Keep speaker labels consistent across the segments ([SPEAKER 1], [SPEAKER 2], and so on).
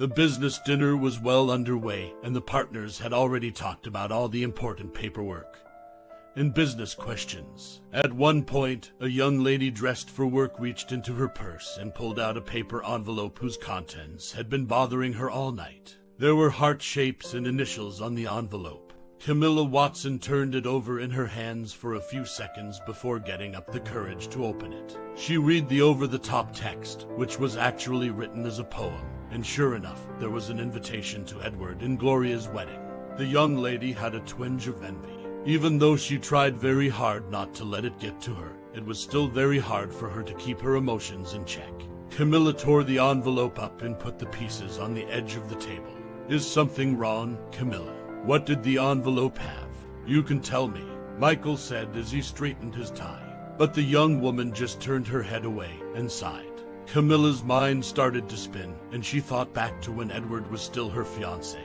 [SPEAKER 1] The business dinner was well underway, and the partners had already talked about all the important paperwork and business questions. At one point, a young lady dressed for work reached into her purse and pulled out a paper envelope whose contents had been bothering her all night. There were heart shapes and initials on the envelope. Camila Watson turned it over in her hands for a few seconds before getting up the courage to open it. She read the over-the-top text, which was actually written as a poem, and sure enough, there was an invitation to Edward and Gloria's wedding. The young lady had a twinge of envy. Even though she tried very hard not to let it get to her, it was still very hard for her to keep her emotions in check. Camilla tore the envelope up and put the pieces on the edge of the table. Is something wrong, Camilla? What did the envelope have? You can tell me, Michael said as he straightened his tie. But the young woman just turned her head away and sighed. Camilla's mind started to spin, and she thought back to when Edward was still her fiancé,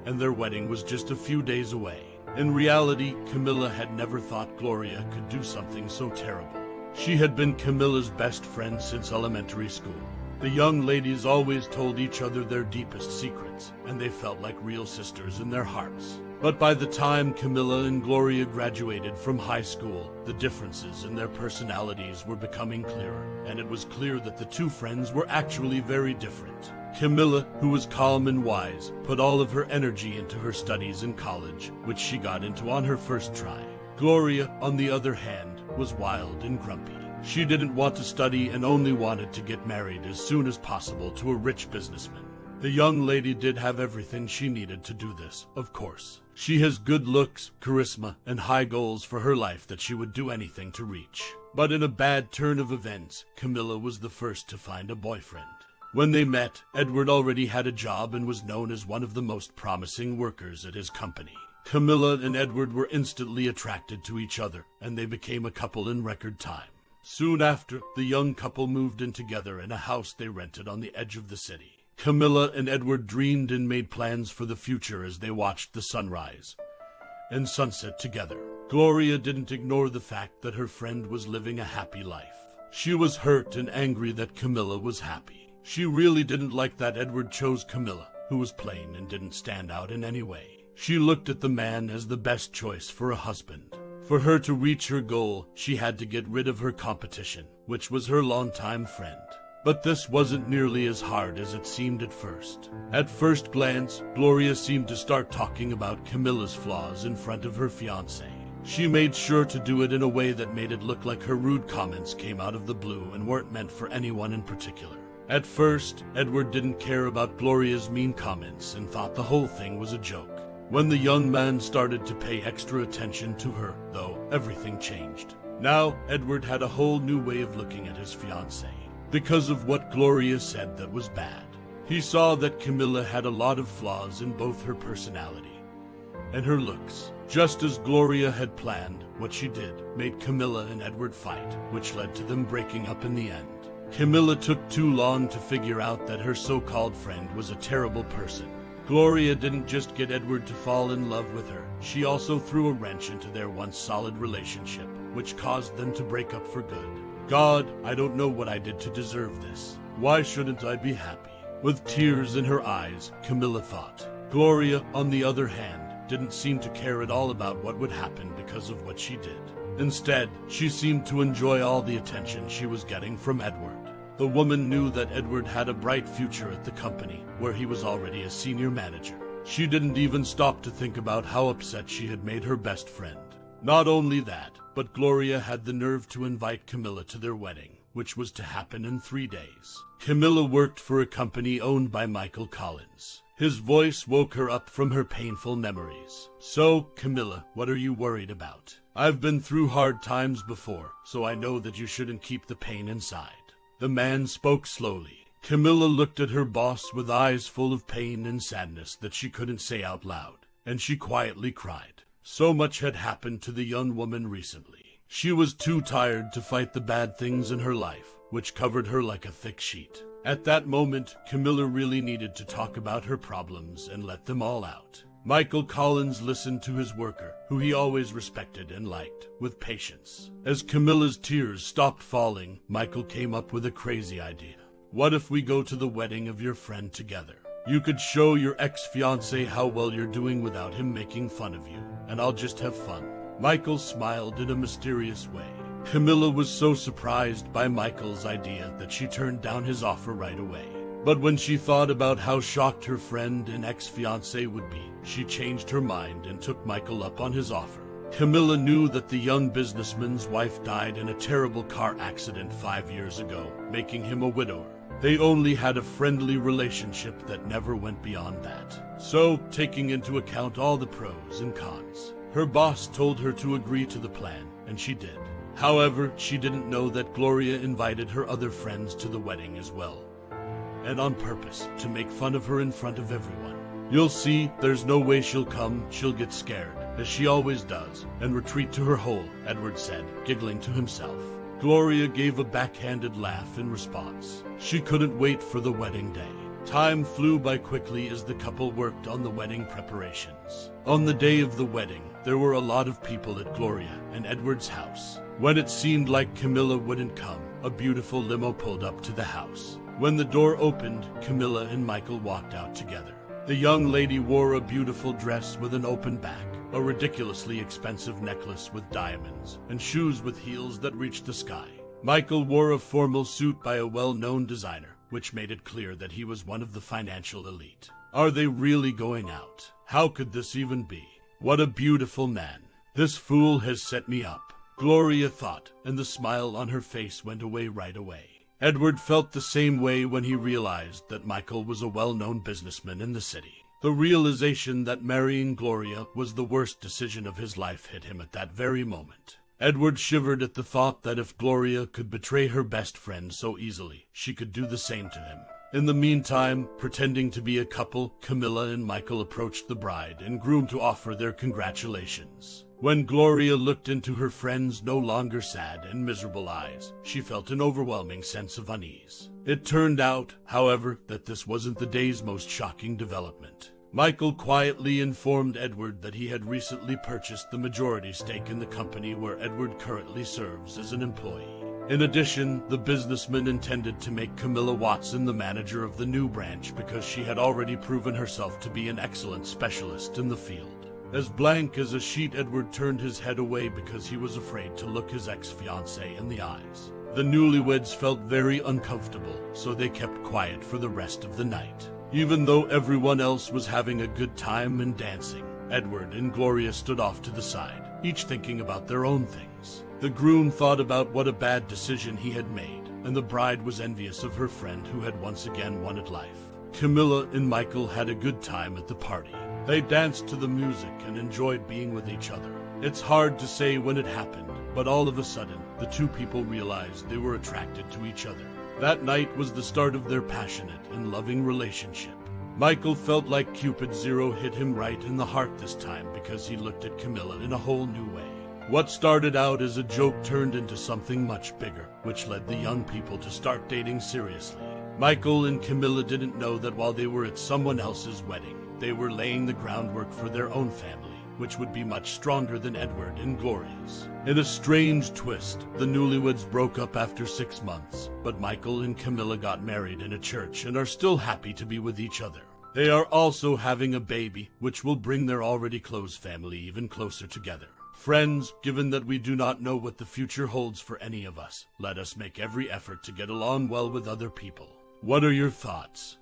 [SPEAKER 1] and their wedding was just a few days away. In reality, Camilla had never thought Gloria could do something so terrible. She had been Camilla's best friend since elementary school. The young ladies always told each other their deepest secrets, and they felt like real sisters in their hearts. But by the time Camilla and Gloria graduated from high school, the differences in their personalities were becoming clearer, and it was clear that the two friends were actually very different. Camilla, who was calm and wise, put all of her energy into her studies in college, which she got into on her first try. Gloria, on the other hand, was wild and grumpy. She didn't want to study and only wanted to get married as soon as possible to a rich businessman. The young lady did have everything she needed to do this, of course. She has good looks, charisma, and high goals for her life that she would do anything to reach. But in a bad turn of events, Camilla was the first to find a boyfriend. When they met, Edward already had a job and was known as one of the most promising workers at his company. Camilla and Edward were instantly attracted to each other, and they became a couple in record time. Soon after, the young couple moved in together in a house they rented on the edge of the city. Camilla and Edward dreamed and made plans for the future as they watched the sunrise and sunset together. Gloria didn't ignore the fact that her friend was living a happy life. She was hurt and angry that Camilla was happy. She really didn't like that Edward chose Camilla, who was plain and didn't stand out in any way. She looked at the man as the best choice for a husband. For her to reach her goal, she had to get rid of her competition, which was her longtime friend. But this wasn't nearly as hard as it seemed at first. At first glance, Gloria seemed to start talking about Camilla's flaws in front of her fiancé. She made sure to do it in a way that made it look like her rude comments came out of the blue and weren't meant for anyone in particular. At first, Edward didn't care about Gloria's mean comments and thought the whole thing was a joke. When the young man started to pay extra attention to her, though, everything changed. Now, Edward had a whole new way of looking at his fiancée. Because of what Gloria said that was bad. He saw that Camilla had a lot of flaws in both her personality and her looks. Just as Gloria had planned, what she did made Camilla and Edward fight, which led to them breaking up in the end. Camilla took too long to figure out that her so-called friend was a terrible person. Gloria didn't just get Edward to fall in love with her, she also threw a wrench into their once solid relationship, which caused them to break up for good. God, I don't know what I did to deserve this. Why shouldn't I be happy? With tears in her eyes, Camilla thought. Gloria, on the other hand, didn't seem to care at all about what would happen because of what she did. Instead, she seemed to enjoy all the attention she was getting from Edward. The woman knew that Edward had a bright future at the company, where he was already a senior manager. She didn't even stop to think about how upset she had made her best friend. Not only that, but Gloria had the nerve to invite Camilla to their wedding, which was to happen in 3 days. Camilla worked for a company owned by Michael Collins. His voice woke her up from her painful memories. So, Camilla, what are you worried about? I've been through hard times before, so I know that you shouldn't keep the pain inside. The man spoke slowly. Camilla looked at her boss with eyes full of pain and sadness that she couldn't say out loud, and she quietly cried. So much had happened to the young woman recently. She was too tired to fight the bad things in her life, which covered her like a thick sheet. At that moment, Camilla really needed to talk about her problems and let them all out. Michael Collins listened to his worker, who he always respected and liked, with patience. As Camilla's tears stopped falling, Michael came up with a crazy idea. What if we go to the wedding of your friend together? You could show your ex-fiancé how well you're doing without him making fun of you, and I'll just have fun." Michael smiled in a mysterious way. Camilla was so surprised by Michael's idea that she turned down his offer right away. But when she thought about how shocked her friend and ex-fiancé would be, she changed her mind and took Michael up on his offer. Camilla knew that the young businessman's wife died in a terrible car accident 5 years ago, making him a widower. They only had a friendly relationship that never went beyond that. So, taking into account all the pros and cons, her boss told her to agree to the plan, and she did. However, she didn't know that Gloria invited her other friends to the wedding as well, and on purpose, to make fun of her in front of everyone. "You'll see, there's no way she'll come. She'll get scared, as she always does, and retreat to her hole," Edward said, giggling to himself. Gloria gave a backhanded laugh in response. She couldn't wait for the wedding day. Time flew by quickly as the couple worked on the wedding preparations. On the day of the wedding, there were a lot of people at Gloria and Edward's house. When it seemed like Camilla wouldn't come, a beautiful limo pulled up to the house. When the door opened, Camilla and Michael walked out together. The young lady wore a beautiful dress with an open back, a ridiculously expensive necklace with diamonds, and shoes with heels that reached the sky. Michael wore a formal suit by a well-known designer, which made it clear that he was one of the financial elite. Are they really going out? How could this even be? What a beautiful man. This fool has set me up, Gloria thought, and the smile on her face went away right away. Edward felt the same way when he realized that Michael was a well-known businessman in the city. The realization that marrying Gloria was the worst decision of his life hit him at that very moment. Edward shivered at the thought that if Gloria could betray her best friend so easily, she could do the same to him. In the meantime, pretending to be a couple, Camilla and Michael approached the bride and groom to offer their congratulations. When Gloria looked into her friend's no longer sad and miserable eyes, she felt an overwhelming sense of unease. It turned out, however, that this wasn't the day's most shocking development. Michael quietly informed Edward that he had recently purchased the majority stake in the company where Edward currently serves as an employee. In addition, the businessman intended to make Camila Watson the manager of the new branch because she had already proven herself to be an excellent specialist in the field. As blank as a sheet, Edward turned his head away because he was afraid to look his ex-fiancée in the eyes. The newlyweds felt very uncomfortable, so they kept quiet for the rest of the night. Even though everyone else was having a good time and dancing, Edward and Gloria stood off to the side, each thinking about their own things. The groom thought about what a bad decision he had made, and the bride was envious of her friend who had once again won at life. Camilla and Michael had a good time at the party. They danced to the music and enjoyed being with each other. It's hard to say when it happened, but all of a sudden, the two people realized they were attracted to each other. That night was the start of their passionate and loving relationship. Michael felt like Cupid's arrow hit him right in the heart this time because he looked at Camilla in a whole new way. What started out as a joke turned into something much bigger, which led the young people to start dating seriously. Michael and Camilla didn't know that while they were at someone else's wedding, they were laying the groundwork for their own family, which would be much stronger than Edward and Gloria's. In a strange twist, the newlyweds broke up after 6 months, but Michael and Camilla got married in a church and are still happy to be with each other. They are also having a baby, which will bring their already close family even closer together. Friends, given that we do not know what the future holds for any of us, let us make every effort to get along well with other people. What are your thoughts?